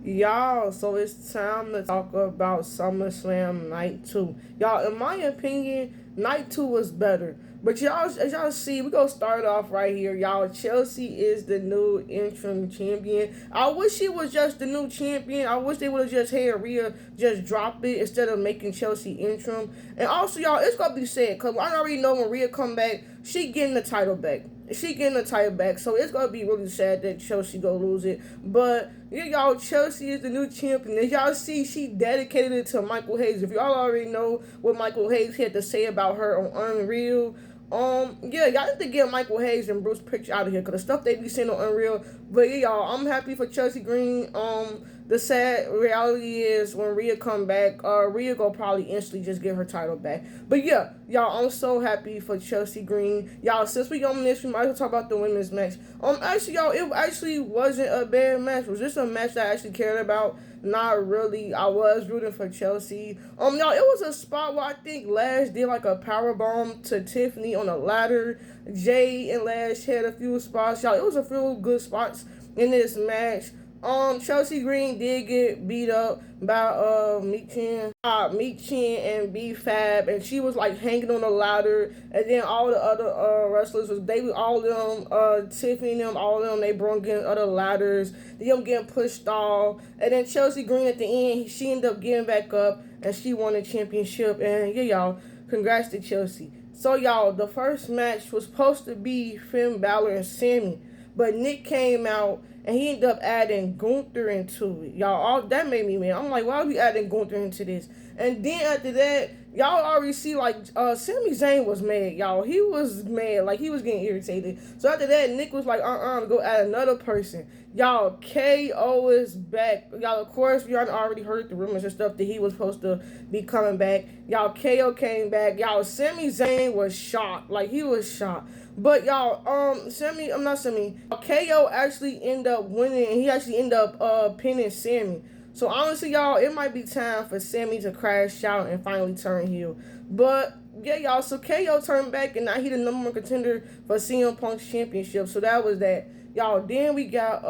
Y'all, so it's time to talk about Summerslam Night 2. Y'all, in my opinion, Night 2 was better. But y'all, as y'all see, we gonna start off right here. Y'all, Chelsea is the new interim champion. I wish she was just the new champion. I wish they would have just had Rhea just drop it instead of making Chelsea interim. And also, y'all, it's gonna be sad, because I already know when Rhea come back, she getting the title back. She getting the title back, so it's gonna be really sad that Chelsea go lose it. But yeah, y'all, Chelsea is the new champion. As y'all see, she dedicated it to Michael Hayes. If y'all already know what Michael Hayes had to say about her on Unreal, yeah, y'all need to get Michael Hayes and Bruce Pritchard out of here, cause the stuff they be saying on Unreal. But yeah, y'all, I'm happy for Chelsea Green. The sad reality is when Rhea come back, Rhea go probably instantly just get her title back. But yeah, y'all, I'm so happy for Chelsea Green. Y'all, since we on this, we might as well talk about the women's match. Actually, y'all, it actually wasn't a bad match. Was this a match that I actually cared about? Not really. I was rooting for Chelsea. Y'all, it was a spot where I think Lash did like a power bomb to Tiffany on a ladder. Jay and Lash had a few spots. Y'all, it was a few good spots in this match. Chelsea Green did get beat up by Meek Chin and B Fab, and she was like hanging on the ladder, and then all the other wrestlers was all of them, Tiffany and them, all of them, they brought in other ladders, them getting pushed off, and then Chelsea Green at the end, she ended up getting back up and she won the championship. And yeah, y'all, congrats to Chelsea. So y'all, the first match was supposed to be Finn Balor and Sammy, but Nick came out and he ended up adding Gunther into it. Y'all, all that made me mad. I'm like, why are we adding Gunther into this? And then after that, y'all already see like Sami Zayn was mad, y'all. He was mad, like he was getting irritated. So after that, Nick was like, go add another person. Y'all, KO is back. Y'all, of course, y'all already heard the rumors and stuff that he was supposed to be coming back. Y'all, KO came back. Y'all, Sami Zayn was shocked. Like, he was shocked. But y'all, KO actually ended up winning, and he actually ended up pinning Sammy. So honestly, y'all, it might be time for Sammy to crash out and finally turn heel. But yeah, y'all, so KO turned back, and now he the number one contender for CM Punk's championship. So that was that. Y'all, then we got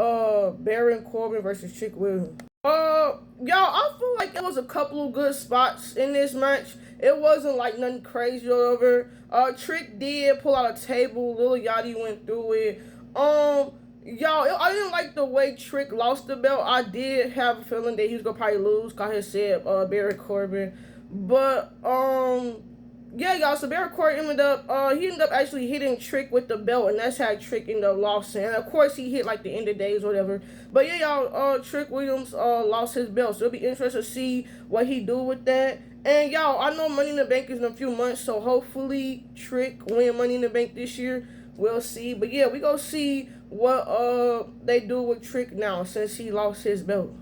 Baron Corbin versus Trick Williams. Y'all, I feel like there was a couple of good spots in this match. It wasn't like nothing crazy or whatever. Trick did pull out a table. Lil Yachty went through it. Y'all, I didn't like the way Trick lost the belt. I did have a feeling that he was gonna probably lose, cause he said Baron Corbin. But yeah, y'all, so Baron Corbin ended up actually hitting Trick with the belt, and that's how Trick ended up losing. And of course, he hit like the end of days or whatever. But yeah, y'all, Trick Williams lost his belt, so it'll be interesting to see what he do with that. And y'all, I know Money in the Bank is in a few months, so hopefully Trick win Money in the Bank this year. We'll see. But yeah, we gonna see what they do with Trick now since he lost his belt.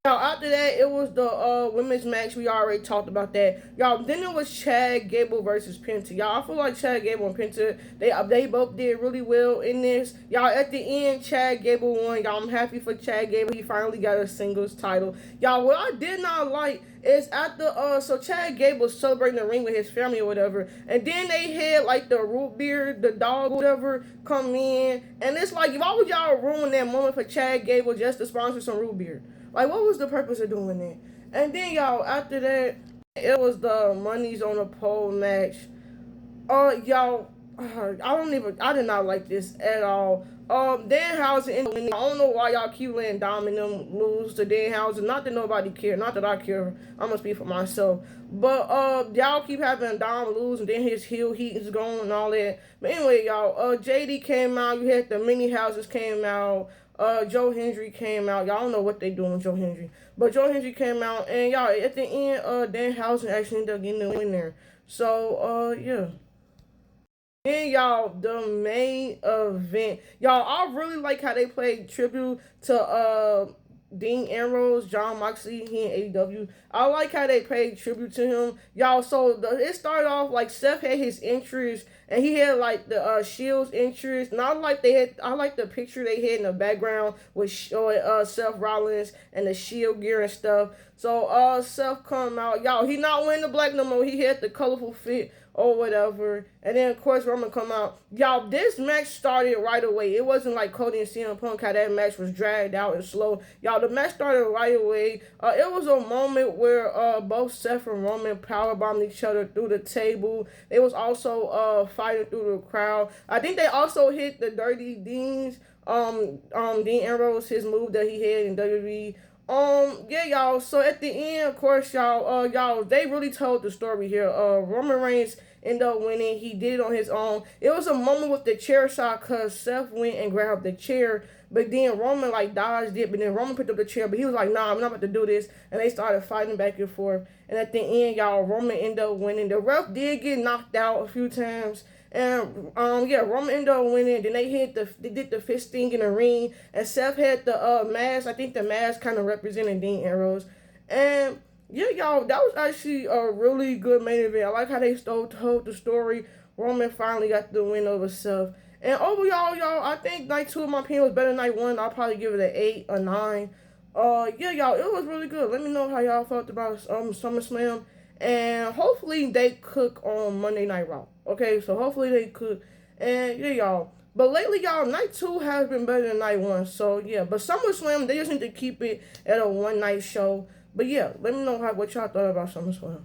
Now, after that, it was the women's match. We already talked about that. Y'all, then it was Chad Gable versus Penta. Y'all, I feel like Chad Gable and Penta, they both did really well in this. Y'all, at the end, Chad Gable won. Y'all, I'm happy for Chad Gable. He finally got a singles title. Y'all, what I did not like is so Chad Gable was celebrating the ring with his family or whatever, and then they had like the root beer, the dog, whatever, come in, and it's like, why would y'all ruin that moment for Chad Gable just to sponsor some root beer? Like, what was the purpose of doing that? And then, y'all, after that, it was the Money's on the Pole match. Y'all, I did not like this at all. Danhausen, I don't know why y'all keep letting Dom and them lose to Danhausen. Not that nobody care, not that I care. I'm gonna speak for myself. But y'all keep having Dom lose, and then his heel heat is going and all that. But anyway, y'all, JD came out. You had the mini houses came out. Joe Hendry came out. Y'all don't know what they doing with Joe Hendry. But Joe Hendry came out, and y'all, at the end, Danhausen actually ended up getting the win there. So, yeah. Then, y'all, the main event. Y'all, I really like how they played tribute to Dean Ambrose, John Moxley, he in AEW. I like how they paid tribute to him. Y'all, so it started off like Seth had his interest, and he had like the Shield's interest. And I like the picture they had in the background with Seth Rollins and the Shield gear and stuff. So Seth come out. Y'all, he not wearing the black no more. He had the colorful fit or whatever. And then of course Roman come out. Y'all, this match started right away. It wasn't like Cody and CM Punk how that match was dragged out and slow. Y'all, the match started right away. It was a moment where both Seth and Roman powerbombed each other through the table. They was also fighting through the crowd. I think they also hit the Dirty Deans. Dean Ambrose, his move that he had in WWE. Yeah, y'all. So at the end, of course, y'all, they really told the story here. Roman Reigns ended up winning. He did it on his own. It was a moment with the chair shot because Seth went and grabbed the chair, but then Roman like dodged it. But then Roman picked up the chair, but he was like, "Nah, I'm not about to do this." And they started fighting back and forth. And at the end, y'all, Roman ended up winning. The ref did get knocked out a few times. And yeah, Roman ended up winning. Then they did the fist thing in the ring, and Seth had the mask. I think the mask kind of represented Dean Ambrose. And yeah, y'all, that was actually a really good main event. I like how they told the story. Roman finally got the win over Seth. And overall, y'all, I think night 2 of my opinion was better than night 1. I'll probably give it an 8 or 9. Yeah, y'all, it was really good. Let me know how y'all felt about SummerSlam. And hopefully they cook on Monday Night Raw. Okay, so hopefully they cook. And yeah, y'all. But lately, y'all, night 2 has been better than night 1. So yeah, but SummerSlam, they just need to keep it at a one night show. But yeah, let me know what y'all thought about SummerSlam.